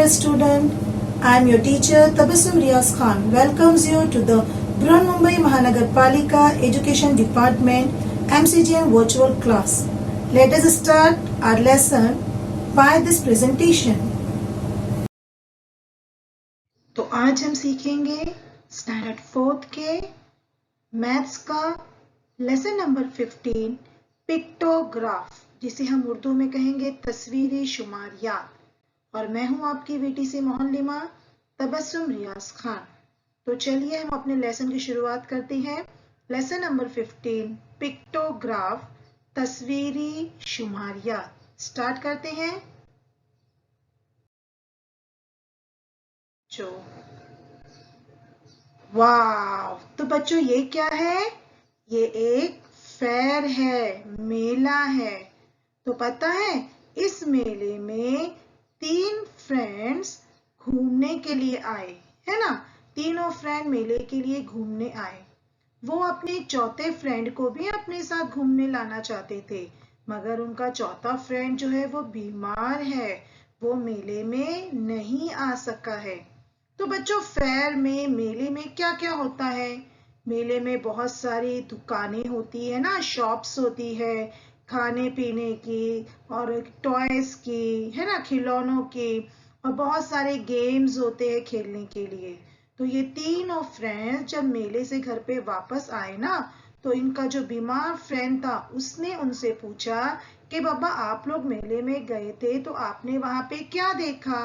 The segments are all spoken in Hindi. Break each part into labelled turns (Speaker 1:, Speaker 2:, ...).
Speaker 1: dear student, I am your teacher Tabassum Riaz Khan welcomes you to the Mumbai Mahanagarpalika Education Department MCGM virtual class. Let us start our lesson by this presentation. तो आज हम सीखेंगे स्टैंडर्ड 4th के मैथ्स का लेसन नंबर 15 पिक्टोग्राफ, जिसे हम उर्दू में कहेंगे तस्वीरी शुमारियात। और मैं हूं आपकी VTC मोहल्लिमा तबस्सुम रियाज खान। तो चलिए हम अपने लेसन की शुरुआत करते हैं। लेसन नंबर 15 पिक्टोग्राफ, तस्वीरी शुमारियात, स्टार्ट करते हैं। वाव, तो बच्चों ये क्या है? ये एक फेयर है, मेला है। तो पता है इस मेले में 3 फ्रेंड्स घूमने के लिए आए, है ना। तीनों फ्रेंड मेले के लिए घूमने आए। वो अपने चौथे फ्रेंड को भी अपने साथ घूमने लाना चाहते थे, मगर उनका चौथा फ्रेंड जो है वो बीमार है, वो मेले में नहीं आ सका है। तो बच्चों फेयर में, मेले में क्या क्या होता है? मेले में बहुत सारी दुकानें होती है ना, शॉप्स होती है खाने पीने की और टॉयज की, है ना, खिलौनों की, और बहुत सारे गेम्स होते हैं खेलने के लिए। तो ये तीनों फ्रेंड्स जब मेले से घर पे वापस आए ना, तो इनका जो बीमार फ्रेंड था उसने उनसे पूछा कि बाबा आप लोग मेले में गए थे तो आपने वहां पे क्या देखा?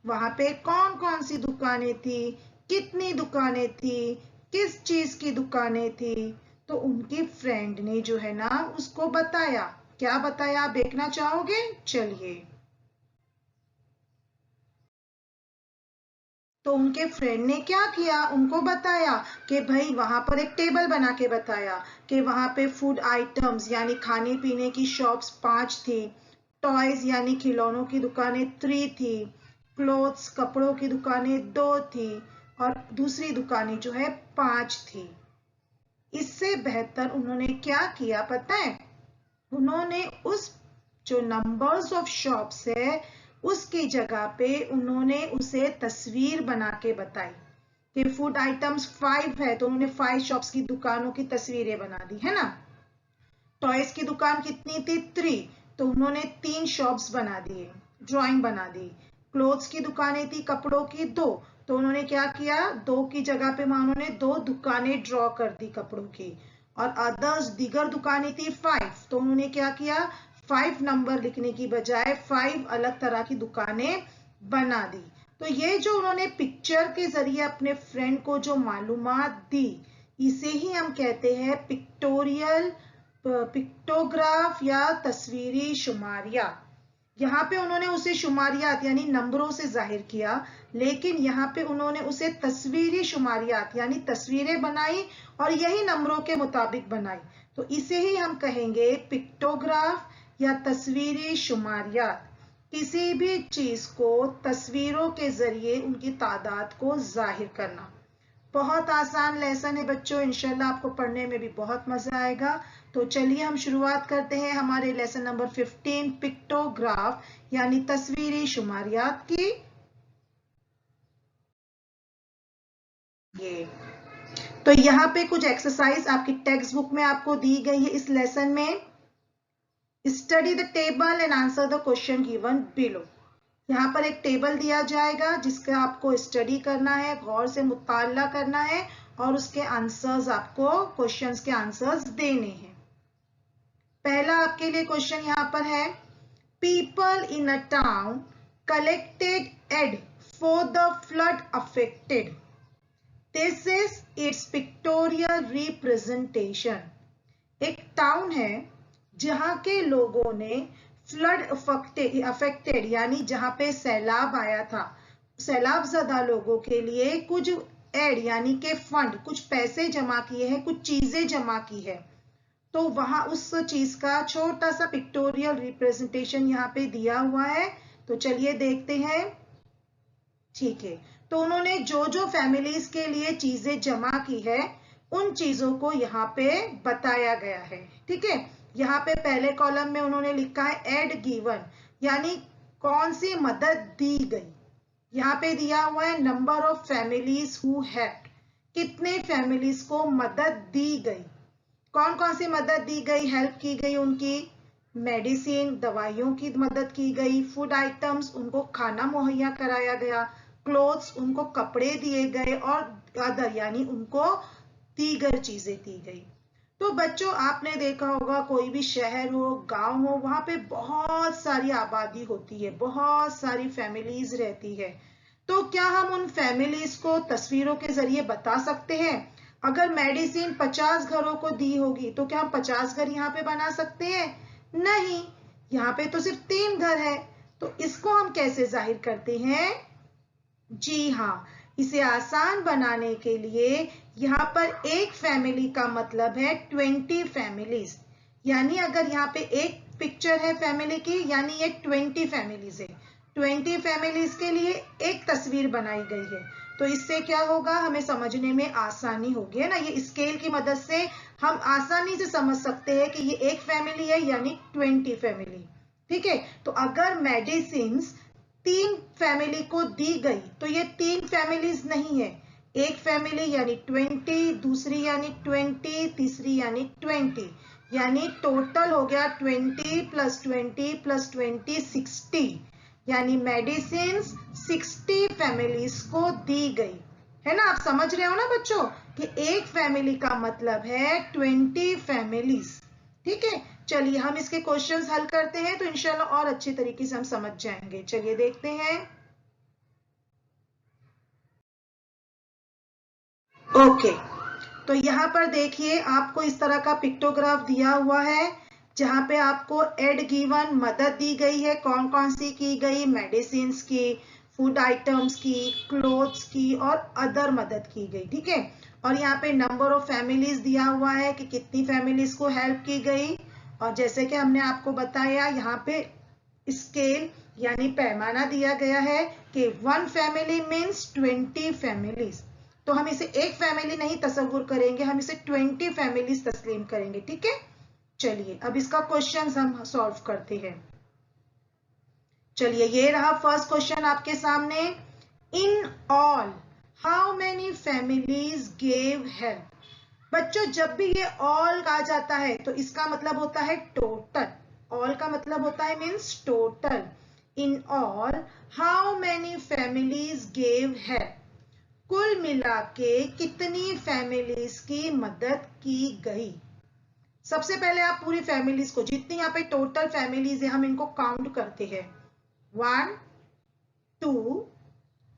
Speaker 1: वहां पे कौन कौन सी दुकानें थी, कितनी दुकानें थी, किस चीज की दुकानें थी? तो उनकी फ्रेंड ने जो है ना उसको बताया। क्या बताया आप देखना चाहोगे? चलिए। तो उनके फ्रेंड ने क्या किया, उनको बताया कि भाई वहां पर एक टेबल बना के बताया कि वहां पे फूड आइटम्स यानी खाने पीने की शॉप्स 5 थी, टॉयज यानी खिलौनों की दुकानें 3 थी, क्लोथ्स कपड़ों की दुकानें 2 थी, और दूसरी दुकानें जो है 5 थी। इससे बेहतर उन्होंने क्या किया पता है? उन्होंने उस जो नंबर्स ऑफ शॉप्स है उसकी जगह पे उन्होंने उसे तस्वीर बना के बताई कि फूड आइटम्स 5 है, तो उन्होंने 5 शॉप्स की दुकानों की तस्वीरें बना दी, है ना। टॉयज की दुकान कितनी थी? 3, तो उन्होंने 3 शॉप्स बना दिए, ड्राइंग बना दी। क्लोथ्स की दुकानें थी कपड़ों की 2, तो उन्होंने क्या किया, 2 की जगह पे उन्होंने 2 दुकानें ड्रॉ कर दी कपड़ों की। और अदर्स दीगर दुकानें थी 5, तो उन्होंने क्या किया, 5 नंबर लिखने की बजाय 5 अलग तरह की दुकानें बना दी। तो ये जो उन्होंने पिक्चर के जरिए अपने फ्रेंड को जो मालूमात दी, इसे ही हम कहते हैं पिक्टोग्राफ या तस्वीरी शुमारिया। यहाँ पे उन्होंने उसे शुमारियात यानी नंबरों से जाहिर किया, लेकिन यहाँ पे उन्होंने उसे तस्वीरी शुमारियात यानी तस्वीरें बनाई और यही नंबरों के मुताबिक बनाई। तो इसे ही हम कहेंगे पिक्टोग्राफ या तस्वीरी शुमारियात। किसी भी चीज को तस्वीरों के जरिए उनकी तादाद को जाहिर करना। बहुत आसान लेसन है बच्चों, इंशाल्लाह आपको पढ़ने में भी बहुत मजा आएगा। तो चलिए हम शुरुआत करते हैं हमारे लेसन नंबर 15 पिक्टोग्राफ यानी तस्वीरी शुमारियात की। ये तो यहाँ पे कुछ एक्सरसाइज आपकी टेक्स्ट बुक में आपको दी गई है इस लेसन में। Study the table and answer the question given below. यहाँ पर एक टेबल दिया जाएगा जिसका आपको स्टडी करना है, गौर से मुताला करना है और उसके आंसर्स आपको, क्वेश्चंस के आंसर्स देने हैं। पहला आपके लिए क्वेश्चन यहाँ पर है, people in a town collected aid for the flood affected. This is its pictorial representation. एक टाउन है जहां के लोगों ने फ्लड अफेक्टेड यानी जहां पे सैलाब आया था, सैलाब ज़दा लोगों के लिए कुछ एड यानी के फंड, कुछ पैसे जमा किए हैं, कुछ चीजें जमा की है। तो वहां उस चीज का छोटा सा पिक्टोरियल रिप्रेजेंटेशन यहाँ पे दिया हुआ है। तो चलिए देखते हैं। ठीक है, तो उन्होंने जो जो फैमिलीज के लिए चीजें जमा की है उन चीजों को यहाँ पे बताया गया है। ठीक है, यहाँ पे पहले कॉलम में उन्होंने लिखा है एड गिवन यानी कौन सी मदद दी गई। यहाँ पे दिया हुआ है number of families who helped, कितने फैमिलीज को मदद दी गई। कौन कौन सी मदद दी गई, हेल्प की गई उनकी? मेडिसिन, दवाइयों की मदद की गई, फूड आइटम्स, उनको खाना मुहैया कराया गया, क्लोथ्स, उनको कपड़े दिए गए, और अदर यानी उनको दीगर चीजें दी गई। तो बच्चों आपने देखा होगा कोई भी शहर हो, गांव हो, वहां पे बहुत सारी आबादी होती है, बहुत सारी फैमिलीज रहती है। तो क्या हम उन फैमिलीज को तस्वीरों के जरिए बता सकते हैं? अगर मेडिसिन 50 घरों को दी होगी तो क्या हम 50 घर यहाँ पे बना सकते हैं? नहीं, यहाँ पे तो सिर्फ 3 घर है। तो इसको हम कैसे जाहिर करते हैं? जी हाँ, इसे आसान बनाने के लिए यहाँ पर एक फैमिली का मतलब है 20 फैमिलीज। यानी अगर यहाँ पे एक पिक्चर है फैमिली की, यानी ये 20 फैमिलीज है। 20 फैमिलीज के लिए एक तस्वीर बनाई गई है। तो इससे क्या होगा, हमें समझने में आसानी होगी, है ना। ये स्केल की मदद से हम आसानी से समझ सकते हैं कि ये एक फैमिली है यानी 20 फैमिली। ठीक है, तो अगर मेडिसिन 3 फैमिली को दी गई तो ये 3 फैमिलीज नहीं है, एक फैमिली यानी 20, दूसरी यानी 20, तीसरी यानी 20, यानी टोटल हो गया 20 + 20 + 20 60, यानी मेडिसिन 60 फैमिलीज को दी गई, है ना। आप समझ रहे हो ना बच्चों कि एक फैमिली का मतलब है 20 फैमिलीज। ठीक है, चलिए हम इसके क्वेश्चंस हल करते हैं तो इंशाल्लाह और अच्छे तरीके से हम समझ जाएंगे। चलिए देखते हैं। ओके, तो यहाँ पर देखिए आपको इस तरह का पिक्टोग्राफ दिया हुआ है जहाँ पे आपको एड गिवन मदद दी गई है। कौन कौन सी की गई? मेडिसिन की, फूड आइटम्स की, क्लोथ्स की और अदर मदद की गई। ठीक है, और यहाँ पे नंबर ऑफ फैमिलीज दिया हुआ है कि कितनी फैमिलीज को हेल्प की गई। और जैसे कि हमने आपको बताया यहाँ पे स्केल यानी पैमाना दिया गया है कि 1 फैमिली मीन्स 20 फैमिलीज। तो हम इसे एक फैमिली नहीं तस्वुर करेंगे, हम इसे 20 फैमिलीज तस्लीम करेंगे। ठीक है, चलिए अब इसका क्वेश्चन हम सॉल्व करते हैं। चलिए ये रहा फर्स्ट क्वेश्चन आपके सामने। In all how many families gave help? बच्चों जब भी ये ऑल कहा जाता है तो इसका मतलब होता है टोटल। ऑल का मतलब होता है means total. In all how many families gave help? कुल मिला के कितनी फैमिलीज की मदद की गई? सबसे पहले आप पूरी फैमिलीज को, जितनी यहाँ पे टोटल फैमिलीज है, हम इनको काउंट करते हैं। 1 2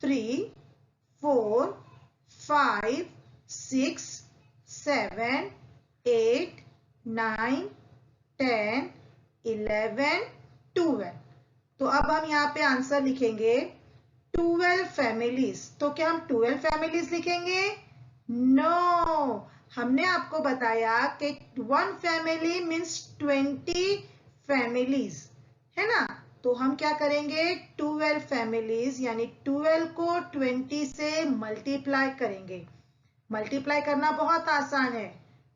Speaker 1: 3 4 5 6 7 8 9 10 11 12। तो अब हम यहाँ पे आंसर लिखेंगे 12 फैमिलीज। तो क्या हम 12 फैमिलीज लिखेंगे? नो, हमने आपको बताया कि 1 फैमिली मीन्स 20 फैमिलीज, है ना। तो हम क्या करेंगे, 12 फैमिलीज यानी 12 को 20 से मल्टीप्लाई करेंगे। मल्टीप्लाई करना बहुत आसान है,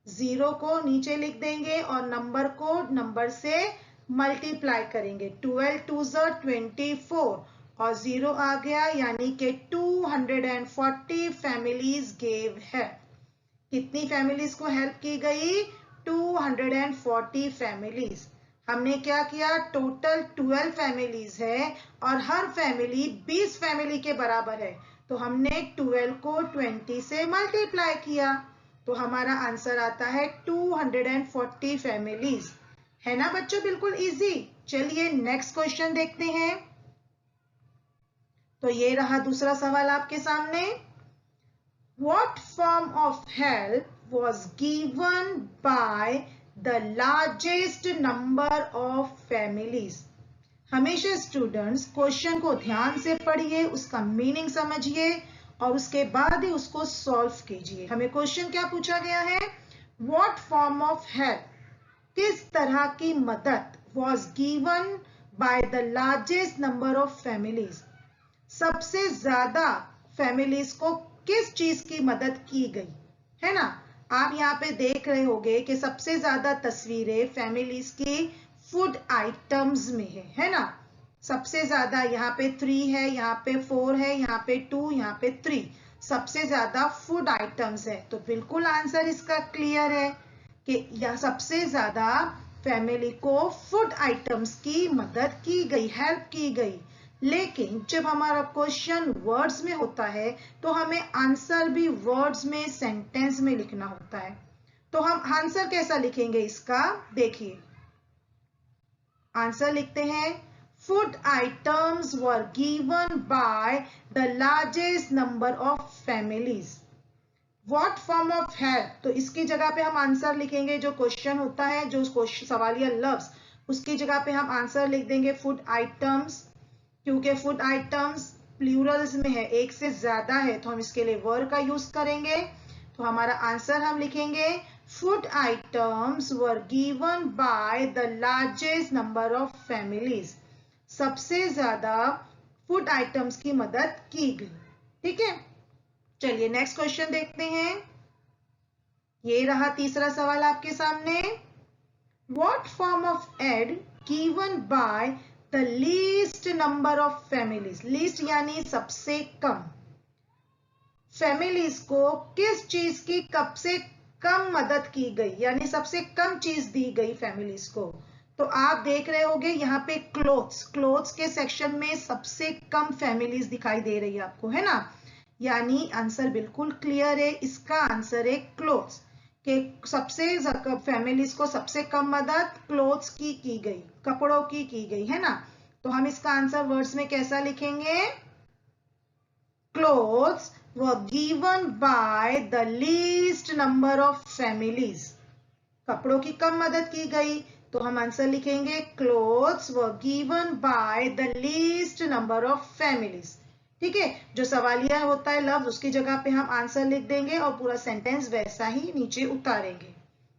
Speaker 1: 0 को नीचे लिख देंगे और नंबर को नंबर से मल्टीप्लाई करेंगे। 12 2 24 और 0 आ गया, यानी कि 240 फैमिलीज गेव हेल्प। कितनी फैमिलीज को हेल्प की गई? 240 फैमिलीज। हमने क्या किया, टोटल 12 फैमिलीज है और हर फैमिली 20 फैमिली के बराबर है, तो हमने 12 को 20 से मल्टीप्लाई किया, तो हमारा आंसर आता है 240 फैमिलीज। है ना बच्चों, बिल्कुल इजी। चलिए नेक्स्ट क्वेश्चन देखते हैं। तो ये रहा दूसरा सवाल आपके सामने। What form of help was given by the largest number of families? हमेशा स्टूडेंट्स क्वेश्चन को ध्यान से पढ़िए, उसका मीनिंग समझिए और उसके बाद ही उसको सॉल्व कीजिए। हमें क्वेश्चन क्या पूछा गया है? What form of help, किस तरह की मदद, was given by the largest number of families, सबसे ज्यादा फैमिलीज को किस चीज की मदद की गई, है ना। आप यहाँ पे देख रहे होंगे कि सबसे ज्यादा तस्वीरें फैमिलीज की फूड आइटम्स में है ना। सबसे ज्यादा यहाँ पे 3 है, यहाँ पे 4 है, यहाँ पे 2, यहाँ पे 3, सबसे ज्यादा फूड आइटम्स है। तो बिल्कुल आंसर इसका क्लियर है कि यह सबसे ज्यादा फैमिली को फूड आइटम्स की मदद की गई, हेल्प की गई। लेकिन जब हमारा क्वेश्चन वर्ड्स में होता है तो हमें आंसर भी वर्ड्स में, सेंटेंस में लिखना होता है। तो हम आंसर कैसा लिखेंगे इसका, देखिए आंसर लिखते हैं, food items were given by the largest number of families. What form of help, तो इसकी जगह पे हम आंसर लिखेंगे, जो क्वेश्चन होता है, जो सवालिया लफ्ज, उसकी जगह पे हम आंसर लिख देंगे फूड आइटम्स, क्योंकि फूड आइटम्स प्लूरल्स में है, एक से ज्यादा है, तो हम इसके लिए वर का यूज करेंगे। तो हमारा आंसर हम लिखेंगे, food items were given by the largest number of families. सबसे ज्यादा फूड आइटम्स की मदद की गई। ठीक है, चलिए नेक्स्ट क्वेश्चन देखते हैं। ये रहा तीसरा सवाल आपके सामने। What form of aid given by the least number of families? least यानी सबसे कम। फैमिलीज को किस चीज की सबसे कम मदद की गई, यानी सबसे कम चीज दी गई फैमिलीज को। तो आप देख रहे होंगे यहाँ पे क्लोथ्स के सेक्शन में सबसे कम फैमिलीज दिखाई दे रही है आपको, है ना। यानी आंसर बिल्कुल क्लियर है, इसका आंसर है क्लोथ्स, के सबसे फैमिलीज को सबसे कम मदद क्लोथ्स की गई, कपड़ों की गई, है ना। तो हम इसका आंसर वर्ड्स में कैसा लिखेंगे, clothes were given by the least number of families. कपड़ों की कम मदद की गई, तो हम आंसर लिखेंगे clothes were given by the least number of families. ठीक है, जो सवालिया होता है लफ्ज, उसकी जगह पे हम आंसर लिख देंगे और पूरा सेंटेंस वैसा ही नीचे उतारेंगे।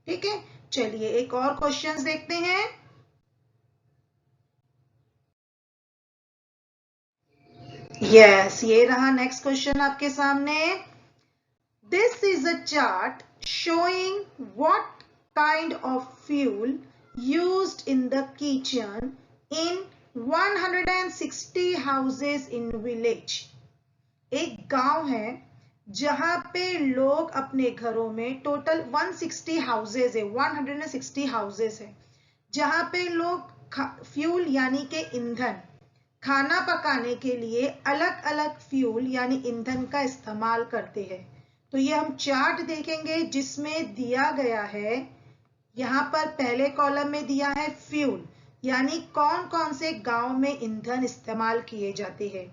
Speaker 1: ठीक है, चलिए एक और क्वेश्चन देखते हैं। ये रहा नेक्स्ट क्वेश्चन आपके सामने। This is a chart showing what kind of fuel used in the kitchen in 160 houses in village. एक गांव है जहां पे लोग अपने घरों में, टोटल 160 हाउसेस है, 160 हाउसेस है, जहां पे लोग फ्यूल यानी के ईंधन, खाना पकाने के लिए अलग अलग फ्यूल यानी ईंधन का इस्तेमाल करते हैं। तो ये हम चार्ट देखेंगे जिसमें दिया गया है, यहाँ पर पहले कॉलम में दिया है फ्यूल, यानी कौन कौन से गांव में ईंधन इस्तेमाल किए जाते हैं।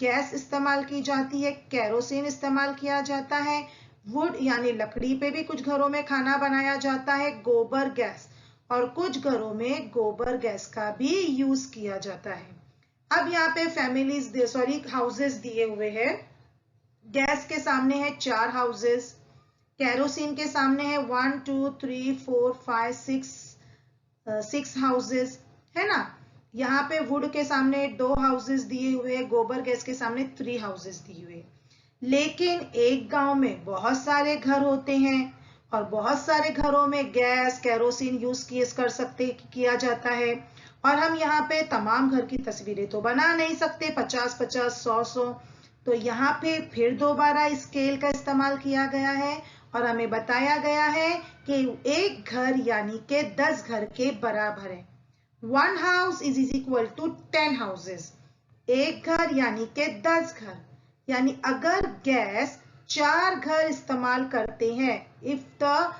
Speaker 1: गैस इस्तेमाल की जाती है, केरोसिन इस्तेमाल किया जाता है, वुड यानी लकड़ी पे भी कुछ घरों में खाना बनाया जाता है, गोबर गैस, और कुछ घरों में गोबर गैस का भी यूज किया जाता है। अब यहाँ पे हाउसेस दिए हुए हैं। गैस के सामने है 4 हाउसेस, केरोसिन के सामने है 1 2 3 4 5 6 हाउसेस, है ना। यहाँ पे वुड के सामने 2 हाउसेस दिए हुए हैं, गोबर गैस के सामने 3 हाउसेस दिए हुए। लेकिन एक गांव में बहुत सारे घर होते हैं और बहुत सारे घरों में गैस, केरोसिन यूज किया जाता है, और हम यहाँ पे तमाम घर की तस्वीरें तो बना नहीं सकते, 50-50, 100-100। तो यहाँ पे फिर दोबारा स्केल का इस्तेमाल किया गया है और हमें बताया गया है कि एक घर यानी के 10 घर के बराबर है। 1 house is equal to 10 houses. एक घर यानी के 10 घर, यानी अगर गैस 4 घर इस्तेमाल करते हैं, if the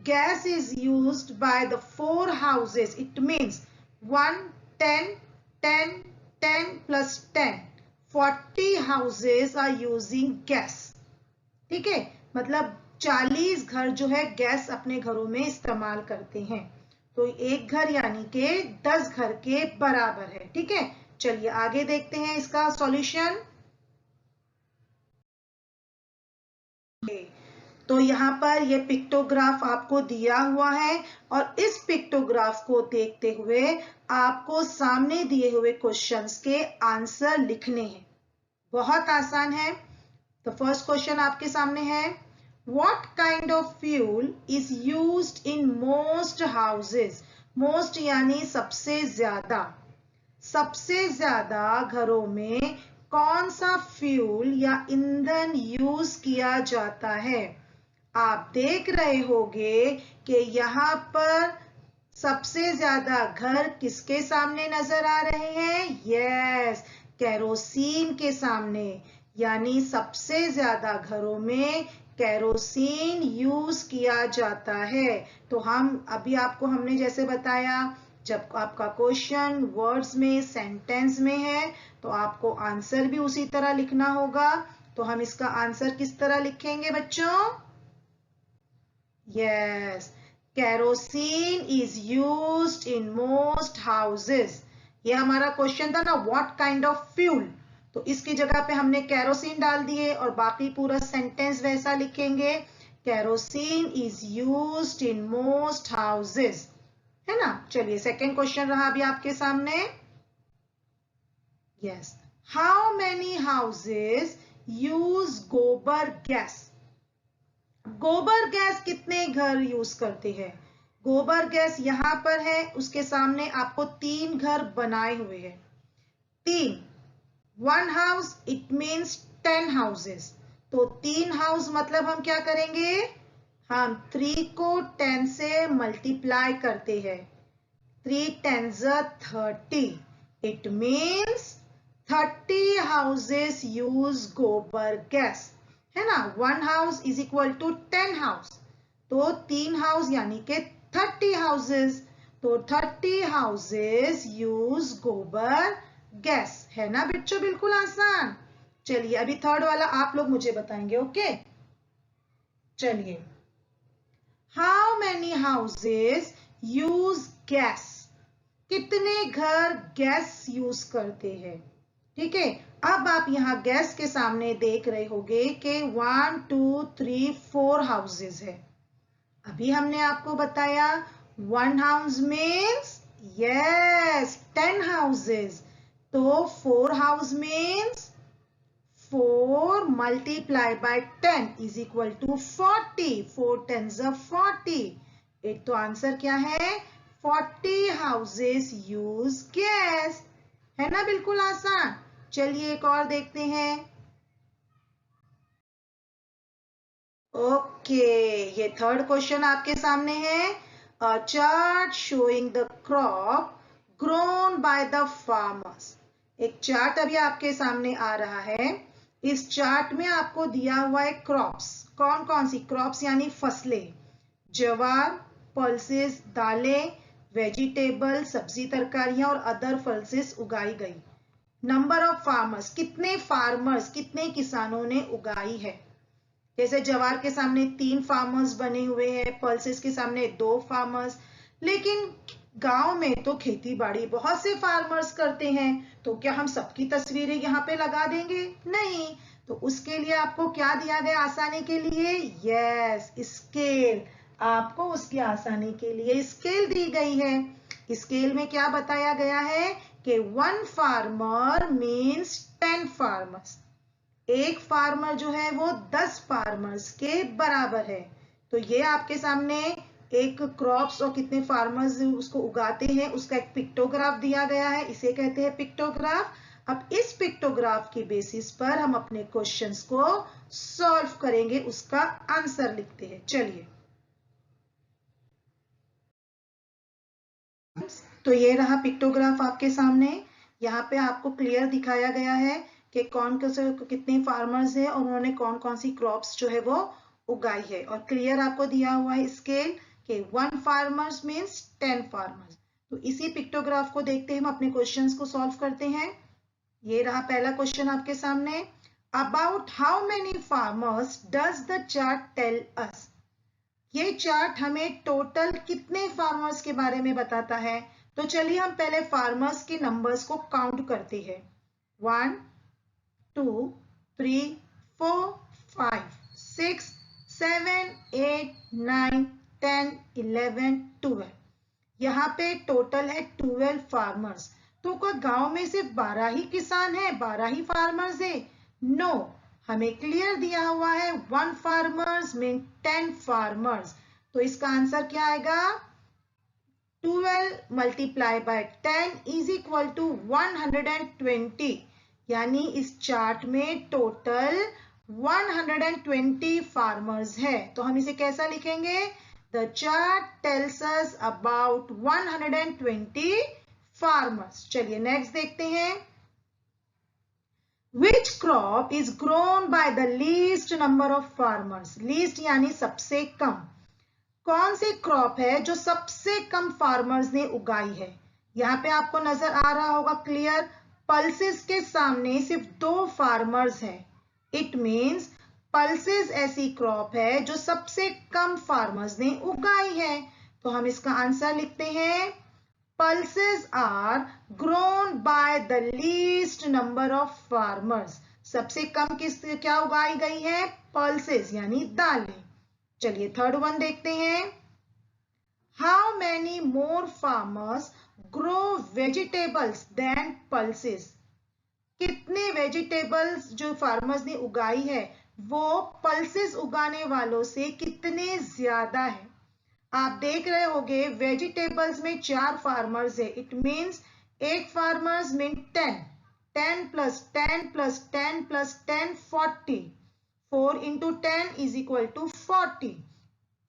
Speaker 1: gas is used by the 4 houses, it means 1 10 10 10 plus 10 40 houses are using gas। ठीक है, मतलब 40 घर जो है गैस अपने घरों में इस्तेमाल करते हैं। तो एक घर यानी के 10 घर के बराबर है। ठीक है, चलिए आगे देखते हैं इसका सॉल्यूशन। तो यहाँ पर ये पिक्टोग्राफ आपको दिया हुआ है और इस पिक्टोग्राफ को देखते हुए आपको सामने दिए हुए क्वेश्चंस के आंसर लिखने हैं। बहुत आसान है। तो फर्स्ट क्वेश्चन आपके सामने है, what kind of fuel is used in most houses. Most यानी सबसे ज्यादा, सबसे ज्यादा घरों में कौन सा फ्यूल या ईंधन यूज किया जाता है? आप देख रहे होंगे कि यहाँ पर सबसे ज्यादा घर किसके सामने नजर आ रहे हैं? यस, केरोसिन के सामने। यानी सबसे ज्यादा घरों में केरोसिन यूज किया जाता है। तो हम अभी आपको हमने जैसे बताया, जब आपका क्वेश्चन वर्ड्स में सेंटेंस में है तो आपको आंसर भी उसी तरह लिखना होगा। तो हम इसका आंसर किस तरह लिखेंगे बच्चों? Yes, kerosene is used in most houses। ये हमारा क्वेश्चन था ना, व्हाट काइंड ऑफ फ्यूल। तो इसकी जगह पे हमने केरोसिन डाल दिए और बाकी पूरा सेंटेंस वैसा लिखेंगे, kerosene is used in most houses, है ना। चलिए सेकंड क्वेश्चन रहा अभी आपके सामने। Yes, how many houses use गोबर गैस? गोबर गैस कितने घर यूज करते हैं? गोबर गैस यहां पर है, उसके सामने आपको 3 घर बनाए हुए हैं। 3, 1 हाउस इट मीन्स 10 हाउसेस। तो 3 हाउस मतलब हम क्या करेंगे? हम 3 को 10 से मल्टीप्लाई करते हैं। 3 10s are 30। It means 30 houses use गोबर गैस, है ना। 1 house is equal to 10 house, तो 3 हाउस यानी के 30 हाउसेस। तो 30 हाउसेस यूज गोबर गैस, है ना बच्चों, बिल्कुल आसान। चलिए अभी थर्ड वाला आप लोग मुझे बताएंगे, ओके। चलिए, how many houses use gas? कितने घर गैस यूज करते हैं? ठीक है, अब आप यहाँ गैस के सामने देख रहे होंगे कि 1 2 3 4 हाउसेस है। अभी हमने आपको बताया 1 हाउस मीन्स यस 10 हाउसेस। तो 4 house means 4 multiply by 10 is equal to 40। 4 10s are 40। एक तो आंसर क्या है? 40 हाउसेस यूज गैस, है ना, बिल्कुल आसान। चलिए एक और देखते हैं। ओके, ये थर्ड क्वेश्चन आपके सामने है। अ chart showing the crop grown by the farmers. एक चार्ट अभी आपके सामने आ रहा है। इस चार्ट में आपको दिया हुआ है क्रॉप्स। कौन कौन सी क्रॉप्स? यानी फसलें, ज्वार, पल्सेस, दालें, वेजिटेबल, सब्जी तरकारियां और अदर पल्सेस उगाई गई। नंबर ऑफ फार्मर्स, कितने फार्मर्स, कितने किसानों ने उगाई है। जैसे ज्वार के सामने 3 फार्मर्स बने हुए हैं, पल्सेस के सामने 2 फार्मर्स। लेकिन गांव में तो खेती बाड़ी बहुत से फार्मर्स करते हैं, तो क्या हम सबकी तस्वीरें यहाँ पे लगा देंगे? नहीं। तो उसके लिए आपको क्या दिया गया आसानी के लिए? Yes, scale. आपको उसकी आसानी के लिए स्केल दी गई है। स्केल में क्या बताया गया है कि 1 फार्मर मीन्स 10 फार्मर्स। एक फार्मर जो है वो 10 फार्मर्स के बराबर है। तो ये आपके सामने एक क्रॉप्स और कितने फार्मर्स उसको उगाते हैं उसका एक पिक्टोग्राफ दिया गया है, इसे कहते हैं पिक्टोग्राफ। अब इस पिक्टोग्राफ की बेसिस पर हम अपने क्वेश्चंस को सॉल्व करेंगे, उसका आंसर लिखते हैं। चलिए, तो ये रहा पिक्टोग्राफ आपके सामने। यहाँ पे आपको क्लियर दिखाया गया है कि कौन से कितने फार्मर्स है और उन्होंने कौन कौन सी क्रॉप्स जो है वो उगाई है। और क्लियर आपको दिया हुआ है स्केल के 1 फार्मर्स मीन्स 10 फार्मर्स। तो इसी पिक्टोग्राफ को देखते हैं हम अपने क्वेश्चंस को सॉल्व करते हैं। ये रहा पहला क्वेश्चन आपके सामने। About how many farmers does the chart tell us? ये चार्ट हमें टोटल कितने फार्मर्स के बारे में बताता है। तो चलिए हम पहले फार्मर्स के नंबर्स को काउंट करते हैं। 1 2 3 4 5 6 7 8 9 10 11 12। यहाँ पे टोटल है 12 फार्मर्स। तो क्या गांव में सिर्फ 12 ही किसान है, 12 ही फार्मर्स है? नो, हमें क्लियर दिया हुआ है 1 फार्मर्स मीन 10 फार्मर्स। तो इसका आंसर क्या आएगा? 12 multiply by 10 is equal to 120। यानी इस चार्ट में टोटल 120 फार्मर्स है। तो हम इसे कैसा लिखेंगे? The chart tells us about 120 farmers. चलिए नेक्स्ट देखते हैं। Which crop is grown by the least number of farmers? Least यानी सबसे कम। कौन सी क्रॉप है जो सबसे कम फार्मर्स ने उगाई है? यहाँ पे आपको नजर आ रहा होगा क्लियर, पल्सेस के सामने सिर्फ 2 फार्मर्स हैं। इट मीन्स पल्सेस ऐसी क्रॉप है जो सबसे कम फार्मर्स ने उगाई है। तो हम इसका आंसर लिखते हैं, pulses are grown by the least number of farmers। सबसे कम क्या उगाई गई है? pulses यानी दालें। चलिए थर्ड वन देखते हैं। How many more farmers grow vegetables than pulses? कितने वेजिटेबल्स जो फार्मर्स ने उगाई है वो पल्सेस उगाने वालों से कितने ज्यादा है? आप देख रहे होंगे वेजिटेबल्स में 4 फार्मर्स है। It means 8 farmers mean 10, 10 plus 10 plus 10 plus 10 40, 4 into 10 is equal to 40।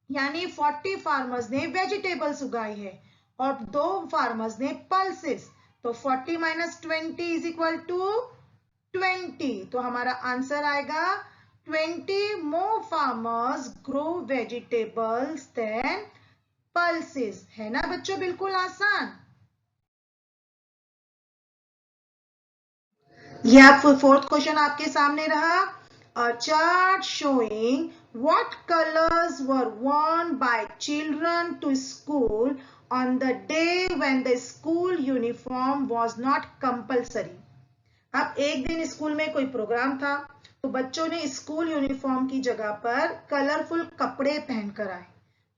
Speaker 1: यानी 40 फार्मर्स ने वेजिटेबल्स उगाई है और 2 फार्मर्स ने पल्सेस। तो 40 माइनस 20 इज इक्वल टू 20। तो हमारा आंसर आएगा 20 more farmers grow vegetables than pulses। है ना बच्चों, बिल्कुल आसान। ये आप फोर्थ क्वेश्चन आपके सामने रहा। A chart showing what colors were worn by children to school on the day when the school uniform was not compulsory। अब एक दिन स्कूल में कोई प्रोग्राम था तो बच्चों ने स्कूल यूनिफॉर्म की जगह पर कलरफुल कपड़े पहनकर आए।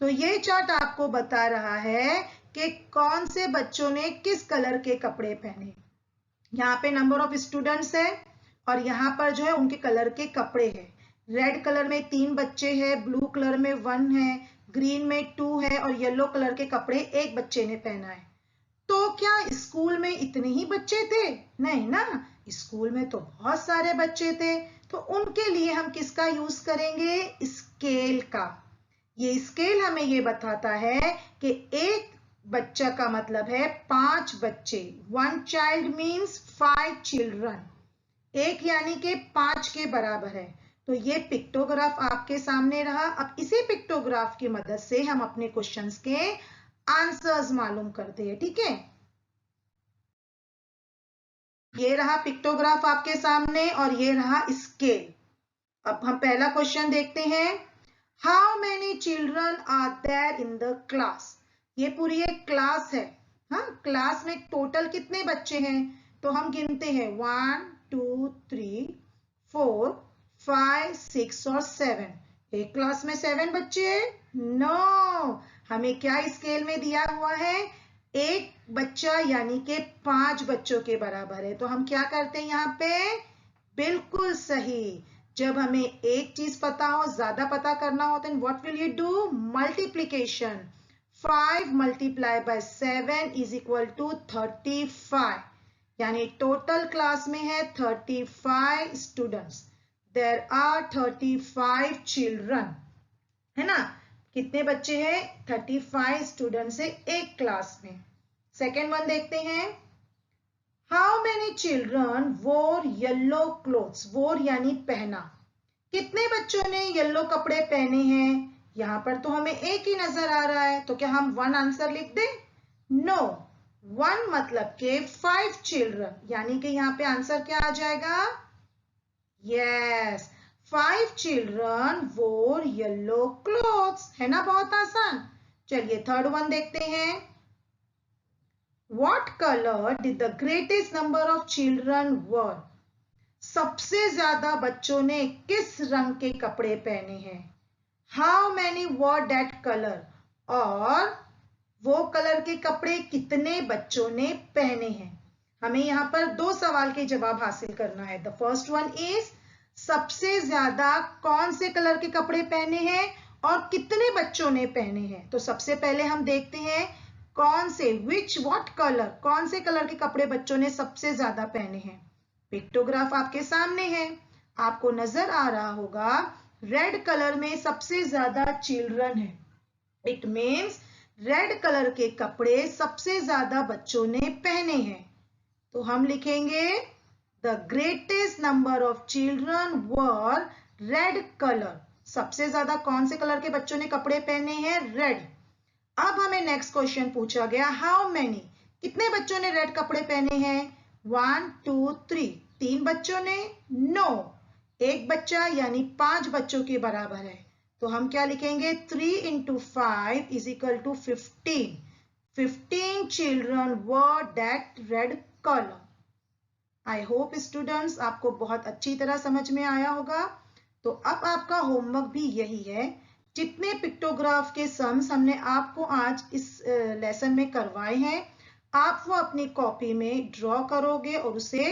Speaker 1: तो ये चार्ट आपको बता रहा है कि कौन से बच्चों ने किस कलर के कपड़े पहने। यहाँ पे नंबर ऑफ स्टूडेंट्स है और यहाँ पर जो है उनके कलर के कपड़े हैं। रेड कलर में 3 बच्चे हैं, ब्लू कलर में 1 है, ग्रीन में 2 है और येलो कलर के कपड़े एक बच्चे ने पहना है। तो क्या स्कूल में इतने ही बच्चे थे? नहीं ना, स्कूल में तो बहुत सारे बच्चे थे। तो उनके लिए हम किसका यूज करेंगे? स्केल का। ये स्केल हमें ये बताता है कि एक बच्चा का मतलब है 5 बच्चे। 1 चाइल्ड मीन्स 5 चिल्ड्रन। एक यानी कि 5 के बराबर है। तो ये पिक्टोग्राफ आपके सामने रहा। अब इसी पिक्टोग्राफ की मदद से हम अपने क्वेश्चंस के आंसर्स मालूम करते हैं। ठीक है, ये रहा पिक्टोग्राफ आपके सामने और ये रहा स्केल। अब हम पहला क्वेश्चन देखते हैं। How many children are there in the class? ये पूरी एक क्लास है। हाँ, क्लास में टोटल कितने बच्चे हैं? तो हम गिनते हैं 1 2 3 4 5 6 और 7। एक क्लास में 7 बच्चे हैं? नो, हमें क्या स्केल में दिया हुआ है? एक बच्चा यानी कि 5 बच्चों के बराबर है। तो हम क्या करते हैं यहाँ पे? बिल्कुल सही, जब हमें एक चीज पता हो, ज्यादा पता करना हो, then what will you do? Multiplication। 5 multiplied by 7 is equal to 35। यानी टोटल क्लास में है 35 स्टूडेंट्स। There are 35 children। है ना, कितने बच्चे हैं? 35 स्टूडेंट्स है एक क्लास में। सेकेंड वन देखते हैं। How many children wore yellow clothes? Wore यानी पहना। कितने बच्चों ने येलो कपड़े पहने हैं? यहाँ पर तो हमें एक ही नजर आ रहा है। तो क्या हम 1 आंसर लिख दें? नो, 1 मतलब के 5 चिल्ड्रन, यानी कि यहाँ पे आंसर क्या आ जाएगा? यस, 5 चिल्ड्रन वोर येलो क्लोथ्स। है ना, बहुत आसान। चलिए थर्ड वन देखते हैं। What color did the greatest number of children wear? सबसे ज्यादा बच्चों ने किस रंग के कपड़े पहने हैं? How many wore that color? और वो कलर के कपड़े कितने बच्चों ने पहने हैं? हमें यहाँ पर 2 सवाल के जवाब हासिल करना है। द फर्स्ट वन इज सबसे ज्यादा कौन से कलर के कपड़े पहने हैं और कितने बच्चों ने पहने हैं। तो सबसे पहले हम देखते हैं कौन से व्हाट कलर, कौन से कलर के कपड़े बच्चों ने सबसे ज्यादा पहने हैं। पिक्टोग्राफ आपके सामने है, आपको नजर आ रहा होगा रेड कलर में सबसे ज्यादा चिल्ड्रन है। इट मीन्स रेड कलर के कपड़े सबसे ज्यादा बच्चों ने पहने हैं। तो हम लिखेंगे the greatest number of children were red colour. सबसे ज्यादा कौन से कलर के बच्चों ने कपड़े पहने हैं, रेड। अब हमें नेक्स्ट क्वेश्चन पूछा गया, हाउ मेनी, कितने बच्चों ने रेड कपड़े पहने हैं, 1 2 3, 3 बच्चों ने, नो, एक बच्चा यानी 5 बच्चों के बराबर है। तो हम क्या लिखेंगे, 3 into 5 is equal to 15. 15 children wore that red color. I hope students आपको बहुत अच्छी तरह समझ में आया होगा। तो अब आपका होमवर्क भी यही है, जितने पिक्टोग्राफ के सम्स हमने आपको आज इस लेसन में करवाए हैं, आप वो अपनी कॉपी में ड्रॉ करोगे और उसे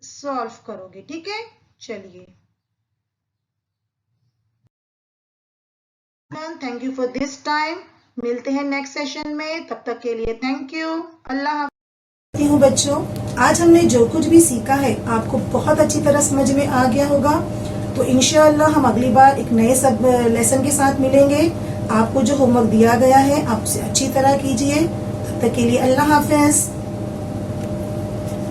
Speaker 1: सॉल्व करोगे। ठीक है, चलिए, thank you for this time. मिलते हैं नेक्स्ट सेशन में, तब तक के लिए थैंक यू, अल्लाह हाफ़िज़।
Speaker 2: हूँ बच्चों, आज हमने जो कुछ भी सीखा है आपको बहुत अच्छी तरह समझ में आ गया होगा। तो इंशाअल्लाह हम अगली बार एक नए सब लेसन के साथ मिलेंगे। आपको जो होमवर्क दिया गया है आप उसे अच्छी तरह कीजिए। तब तक के लिए अल्लाह हाफ़िज़।